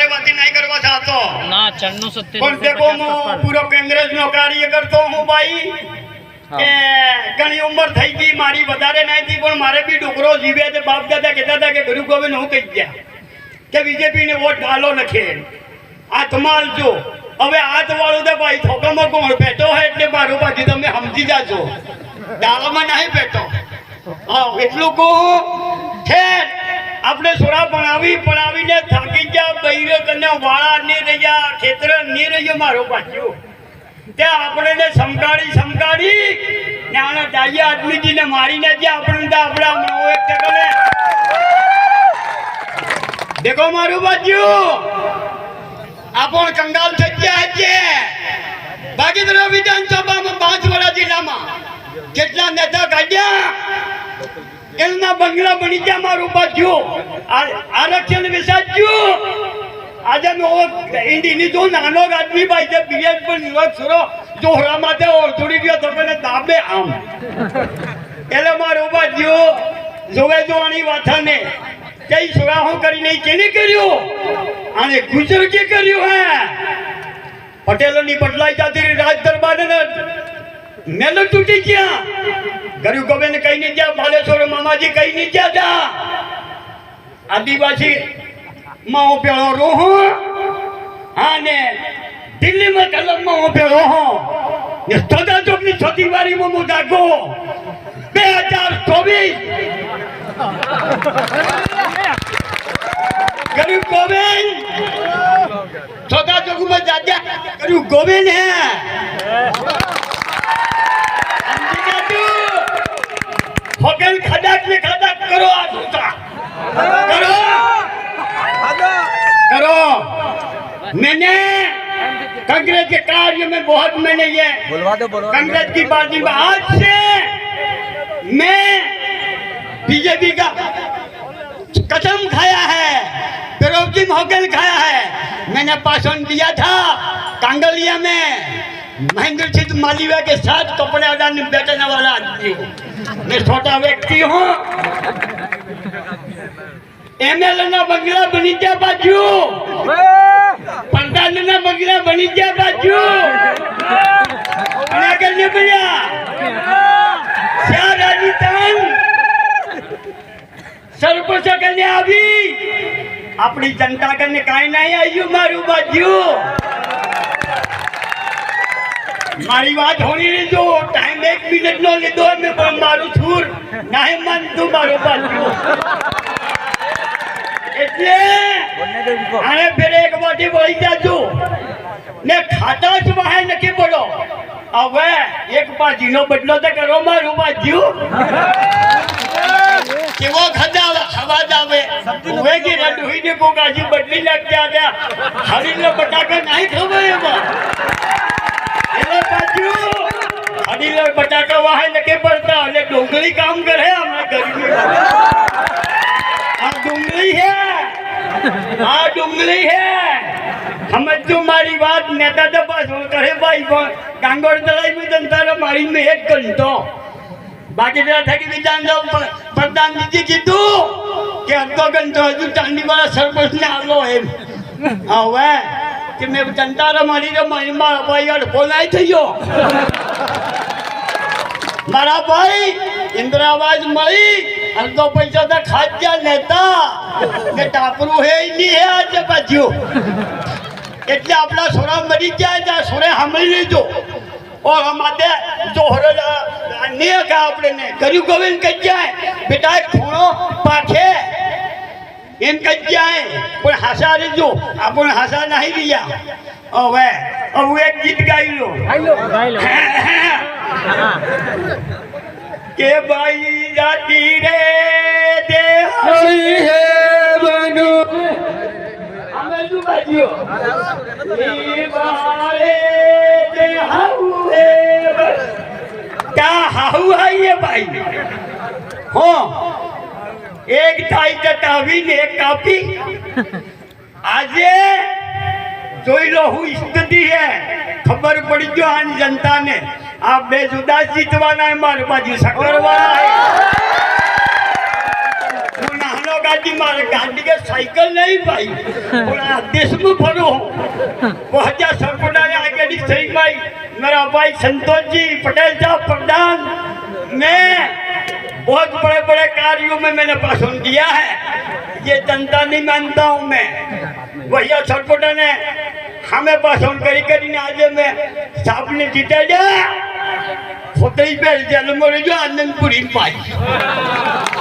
તમારે વાત નહીં કરવા ચાહતો ના 94 પણ દેખો હું પૂરો કોંગ્રેસ નો કાર્ય કરતો હું ભાઈ કે ઘણી ઉંમર થઈ ગઈ મારી વધારે નહીં થઈ પણ મારે બી ડોકરો જીવે છે બાપ દાદા કહેતા હતા કે ગુરુ ગોવિંદ હું કહી ગયા કે બીજેપી ને વોટ ગાલો નખે હાથમાં જો હવે હાથ વાળું તો ભાઈ થોકામાં કોણ બેઠો હોય એટલે મારું બાજુ તમે સમજી જાજો દાળમાં નહીં બેઠો હા એટલું કહું છે આપણે સોરા ભણાવીને થાકી ગયા બૈરે કને વાળા ને રહ્યા ખેતર ને રહ્યો મારો પાછું ત્યાં આપણે સમકાડી ને આના ડાયા આદમીજીને મારીને જે આપણે આપણા એક ટકલે દેખો મારું બાજુ આપણ કંગાલ થઈ ગયા છે બાગીદરા વિધાનસભામાં 5 વડા જિલ્લામાં કેટલા નેતા કાઢ્યા એમના બંગલા બની ગયા મારું બાજુ આરક્ષણ વિસાજ્યું આજે ઇન્ડીની જો નાનો આદમી ભાઈ છે બીએડ પર નિરોધ સુરો જોહરા માટે ઓળખી ગયો તો મને દાબે આમ એટલે મારું બાજુ જોવે જોવાની વાથાને કઈ સુરા હું કરી નહીં કેને કર્યું આને ગુજર કે કર્યું હે પટેલોની બદલાઈ જતી રાજ દરબાર મેલ તૂટી ગયા ગરુ ગોવિંદ કઈ નહીં ગયા બાલેશ્વર મામાજી કઈ નહીં ગયા હતા આદિવાસી માં હું પેલો રોહું અને દિલ્હીમાં કલમમાં હું પેલો રોહું ને ચોથા ચોકની છોટી વારીમાં હું જાગો 2024 ગરીબ ગોવિંદ ચોથા ચોકમાં જાગ્યા ગરીબ ગોવિંદ હે હોટલ ખડાક ને ખડાક કરો આ दूसरा करो मैंने कांग्रेस के कार्य में बहुत मैंने ये कांग्रेस की पार्टी में आज से मैं बीजेपी का कसम खाया है प्रोटीन होटल खाया है मैंने भाषण दिया था कांगलिया में महेंद्र सिंह मालवीय के साथ कपड़े अडाने बैठने वाला आदमी हूँ मैं छोटा व्यक्ति हूँ एमएलए ना बंगला बनी गया बाजू प्रधान ना बंगला बनी गया बाजू क्या करने भैया क्या राजस्थान सरपंच करने अभी अपनी जनता करने काई नहीं आई मारू बाजू मारी बात होनी नहीं जो टाइम 1 मिनट नो ले दो मैं मारू छूर नहीं मन तू मारो बाजू એટલે આને ફેર એક વાટી બોલી જાજો ને ખાતા જ વાહે નકી બોલો હવે એક બાજીનો બદલો તો કરો મારું બાજ્યુ કેવો ખજા અવાજ આવે હવે કે રડુઈને કો ગાજી બદલી લાગ્યા ગયા હરીને બટાકા નહીં ખવાય એમાં એટલે બાજ્યુ હરીને બટાકા વાહે નકે પડતા એટલે ડોંગળી કામ કરે અમે ગરીબી डुंगली है हाँ डुंगली है समझ जो मारी बात नेता तो बस करे भाई गांगोड़ दलाई में जनता रो मारी में 1 घंटो बाकी जरा था कि विधानसभा प्रधान जी कीधु कि अधो घंटो हजू चांदी वाला सरपंच ने आलो है હવે કે મેં जनता रो मारी मारा भाई अड़पो नहीं थयो मारा भाई इंदिरा आवाज मળી અડધો પૈસા તો ખાદ્યા નેતા ને ટાપરું હે નહીં હે આજે બાજુ એટલે આપણા સોરા મરી જાય ત્યાં સોરે સાંભળી લેજો और हमारे जोहर ने का આપણે ને ગરીબ ગોવિંદ કહી જાય બેટા એક થોડો પાછે એમ કહી જાય પણ હાસા રેજો આપણે હાસા નહીં રહ્યા હવે એક ગીત ગાઈ લો के भाई जाती रे दे है बनु हमें तू बाजियो ये वाले दे हाउ है क्या हाउ है ये भाई हो एक टाई चटावी ने एक कापी आजे જોઈ લો હું સ્થિતિ હે ખબર પડી ગયો આની જનતાને આ બે જુદા જીતવાના મારી બાજુ સકરવા હું નાનો तो गाड़ी मारे गाड़ी के साइकिल नहीं भाई पूरा देश में फरो वो हजा सरकोटा ने आगे दी सही भाई मेरा भाई संतोष जी पटेल साहब प्रधान मैं बहुत बड़े बड़े कार्यों में मैंने भाषण दिया है ये जनता नहीं मानता हूँ मैं भैया सरकोटा ने हमें भाषण करी आज मैं साहब ने जीता जा होते ही पहले जन्म जो आनंदपुरी पाई